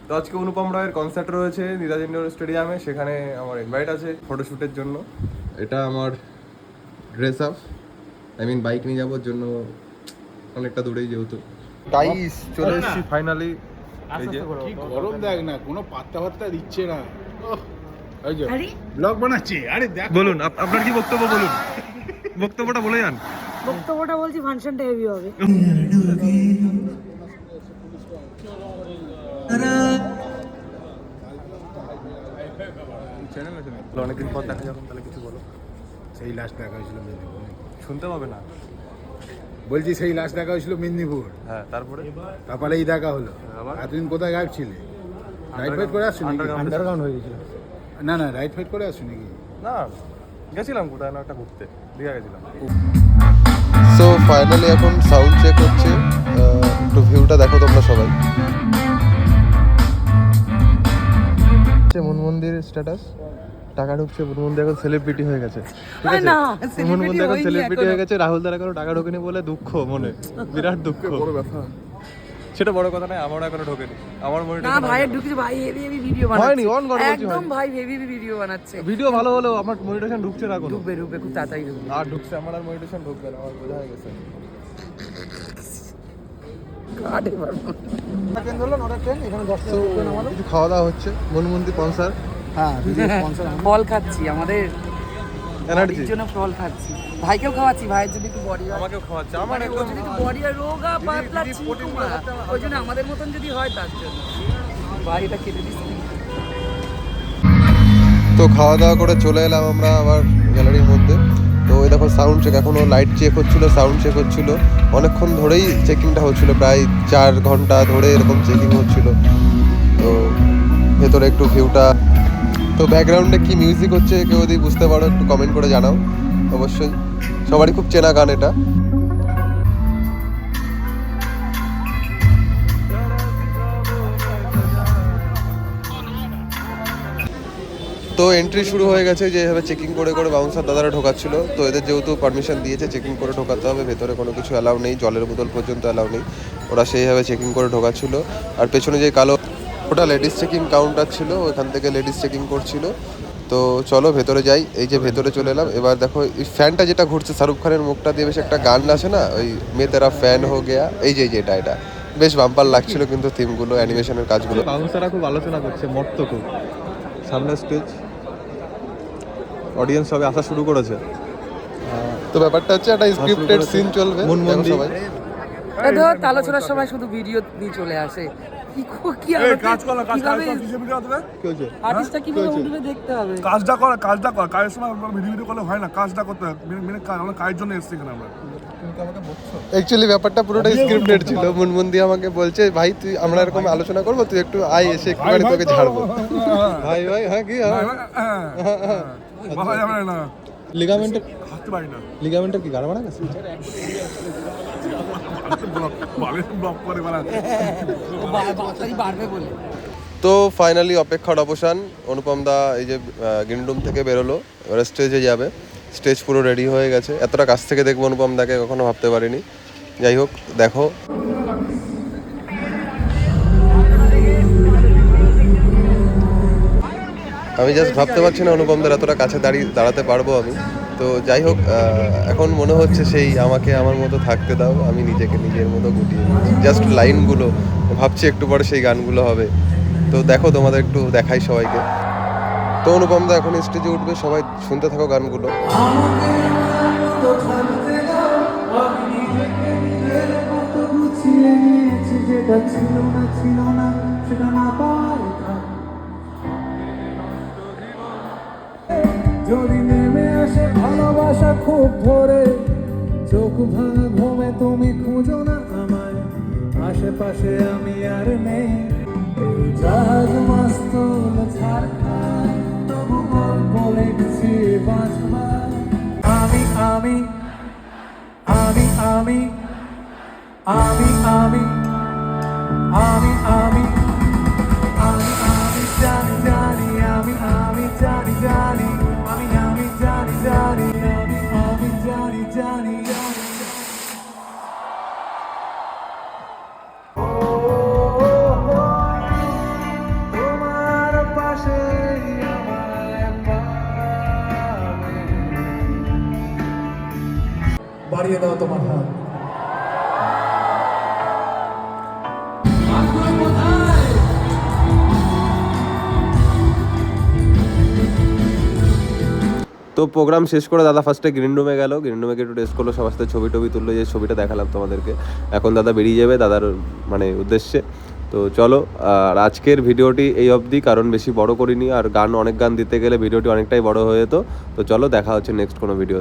তো আজকে অনুপম রায়ের কনসার্ট রয়েছে নিতাজ ইন্ডোর স্টেডিয়ামে, সেখানে আমার ইনভাইট আছে ফটোশ্যুটের জন্য। এটা আমার ড্রেস আপ, বাইক নিয়ে যাওয়ার জন্য, অনেকটা দূরেই যেহেতু। গাইস চলে এসেছি ফাইনালি। এই যে কি গরম দেখ না, কোনো পাত্তা দিচ্ছে না। এই যে ব্লগ বানাচ্ছে, আরে দেখ। বলুন আপনার কি বক্তব্য, বলুন বক্তব্যটা বলে যান। বক্তব্যটা বলছি, ফাংশনটা হেভি হবে। অনেকদিন পর দেখা যখন, তাহলে কিছু বলো। সেই লাস্ট দেখা হয়েছিল মেদিনীপুর, শুনতে পাবে না বলছি সেই লাস্ট দেখা হয়েছিল মেদিনীপুর। হ্যাঁ, তারপরে এই দেখা হলো। এতদিন কোথায় গায়েব ছিলে? রাইড ফাইট করে আসছো নাকি? আন্ডারগ্রাউন্ড হয়ে গেছিল। না না, রাইড ফাইট করে আসছো নাকি? না, গেছিলাম কোথায় না একটা ঘুরতে, দীঘা গেছিলাম। সো ফাইনালি এখন সাউন্ড চেক হচ্ছে, একটু ভিউটা দেখো তোমরা সবাই। মন মন্দির স্ট্যাটাস, টাকা ঢুকছে, মন মন্দির এখন সেলিব্রিটি হয়ে গেছে, ঠিক আছে? মন মন্দির এখন সেলিব্রিটি হয়ে গেছে, রাহুল দ্বারা এখনো টাকা ঢোকেনি বলে দুঃখ মনে, বিরাট দুঃখ, বড় ব্যথা। সেটা বড় কথা নয়, আমারও এখনো ঢোকেনি। আমার মনে না ভাইয়ের ঢুকেছে, ভাই হেভি হেভি ভিডিও বানাচ্ছে। হয়নি, অন কর বলছি একদম ভাই হেভি হেভি ভিডিও বানাচ্ছে। ভিডিও ভালো হলেও আমার মনিটেশন ঢুকছে না কোনো। ঢুকবে ঢুকবে, খুব তাড়াতাড়ি ঢুকবে। আর ঢুকছে, আমার আর মনিটেশন ঢুকবে না, আমার বোঝা হয়ে গেছে। কাটে পারবো। কিছু খাওয়া দাওয়া হচ্ছে, মন মন্দির স্পন্সর। হ্যাঁ, ফল খাচ্ছি, আমাদের এনার্জি জন্য ফল খাচ্ছি। ভাইকেও খাওয়াচ্ছি, ভাইয়ের যদি একটু বডি হয়, আমাকেও খাওয়াচ্ছে, আমার মানে একদম যদি একটু বডি আর রোগা পাতলা চিকুমা, ওই জন্য আমাদের মতন যদি হয় তার জন্য ভাই এটা কেটে দিচ্ছি। তো খাওয়া দাওয়া করে চলে এলাম আমরা আবার গ্যালারির মধ্যে। তো ওই দেখো সাউন্ড চেক, এখনও লাইট চেক হচ্ছিল, সাউন্ড চেক হচ্ছিল, অনেকক্ষণ ধরেই চেকিংটা হচ্ছিল, প্রায় 4 ঘন্টা ধরে এরকম চেকিং হচ্ছিল। তো ভেতরে একটু ভিউটা, তো ব্যাকগ্রাউন্ডে কি মিউজিক হচ্ছে কেউ যদি বুঝতে পারো একটু কমেন্ট করে জানাও, অবশ্যই সবারই খুব চেনা গান এটা। তো এন্ট্রি শুরু হয়ে গেছে, যেভাবে চেকিং করে করে বাউন্সার দাদারা ঢোকাচ্ছিল। তো এদের যেহেতু পারমিশন দিয়েছে চেকিং করে ঢোকাতে হবে, ভেতরে কোনো কিছু অ্যালাউ নেই, জলের বোতল পর্যন্ত অ্যালাউ নেই, ওরা সেইভাবে চেকিং করে ঢোকাচ্ছিল। আর পেছনে যে কালো, ওটা লেডিস চেকিং কাউন্টার ছিল, ওখান থেকে লেডিস চেকিং করছিল। তো চলো ভেতরে যাই। এই যে ভেতরে চলে এলাম। এবার দেখো এই ফ্যানটা যেটা ঘুরছে, শাহরুখ খানের মুখটা দিয়ে বেশ একটা গান আছে না, ওই মে তেরা ফ্যান হো গেয়া, এই যে এটা বেশ বাম্পার লাগছিল কিন্তু থিমগুলো, অ্যানিমেশনের কাজগুলো। বাউন্সাররা খুব আলোচনা করছে, মর্ত খুব। সামনে স্টেজ, অডিয়েন্স সবে আসা শুরু করেছে। তো ব্যাপারটা হচ্ছে একটা স্ক্রিপ্টেড সিন চলবে, মনমন্দির সবাই আলোচনার সময় শুধু ভিডিও নিয়ে চলে আসে। কি কাজ করো, আর্টিস্টটা কিভাবে উঠবে দেখতে হবে। কাজটা কর, কাজের সময় ভিডিও করলে হয় না, কাজটা করতে হবে। মেনে কাজ, আমরা কাজের জন্য এসেছি এখানে আমরা। অ্যাকচুয়ালি ব্যাপারটা পুরোটাই স্ক্রিপ্টেড ছিল। মুনমুন্দি আমাকে বলছে, ভাই তুই, আমরা এরকম আলোচনা করবো, তুই একটু আয়, এসে একটুখানি তোকে ঝাড়বো। ভাই হ্যাঁ কি বলা যাবে না, লিগামেন্টের হাঁটতে পারি না, লিগামেন্টের কি গাড় মারা গেছে? ব্লক করে বাড়বে বলে। তো ফাইনালি অপেক্ষার অবসান, অনুপম দা এই যে গ্রিন রুম থেকে বেরোলো, এবার স্টেজে যাবে। স্টেজ পুরো রেডি হয়ে গেছে, এতটা কাছ থেকে দেখবো অনুপম দাকে কখনো ভাবতে পারিনি। যাই হোক, দেখো আমি জাস্ট ভাবতে পারছি না অনুপমদের এতটা কাছে দাঁড়াতে পারবো আমি। তো যাই হোক, এখন মনে হচ্ছে সেই আমাকে আমার মতো থাকতে দাও, আমি নিজেকে নিজের মতো গুটিয়ে জাস্ট লাইনগুলো ভাবছি, একটু পরে সেই গানগুলো হবে। তো দেখো, তোমাদের একটু দেখাই সবাইকে। তো অনুপম দা এখন স্টেজে উঠবে, সবাই শুনতে থাকো গানগুলো। যদি নেমে আসে ভালোবাসা খুব ভোরে, চোখ ভাঙা ঘুমে তুমি খুঁজো না আমায়, আশেপাশে আমি আর নেই। জাহাজ মাস্তুল ছাড় খায়, তবু গল্প লিখছি বাঁচবার। আমি আমি আমি আমি আমি আমি আমি আমি আমি আমি জানি জানি আমি আমি জানি জানি আমি আমি জানি জানি আমি আমি জানি জানি বাড়িয়ে দাও তোমার হাত। তো প্রোগ্রাম শেষ করে দাদা ফার্স্টে গ্রিন রুমে গেল, গ্রিন রুমে একটু টেস্ট করলো, সবার সাথে ছবি টবি তুললো, যে ছবিটা দেখালাম তোমাদেরকে। এখন দাদা বেরিয়ে যাবে দাদার মানে উদ্দেশ্যে। তো চলো, আর আজকের ভিডিওটি এই অবধি, কারণ বেশি বড় করিনি, আর অনেক গান দিতে গেলে ভিডিওটি অনেকটাই বড় হয়ে যেত। তো চলো, দেখা হচ্ছে নেক্সট কোনো ভিডিও।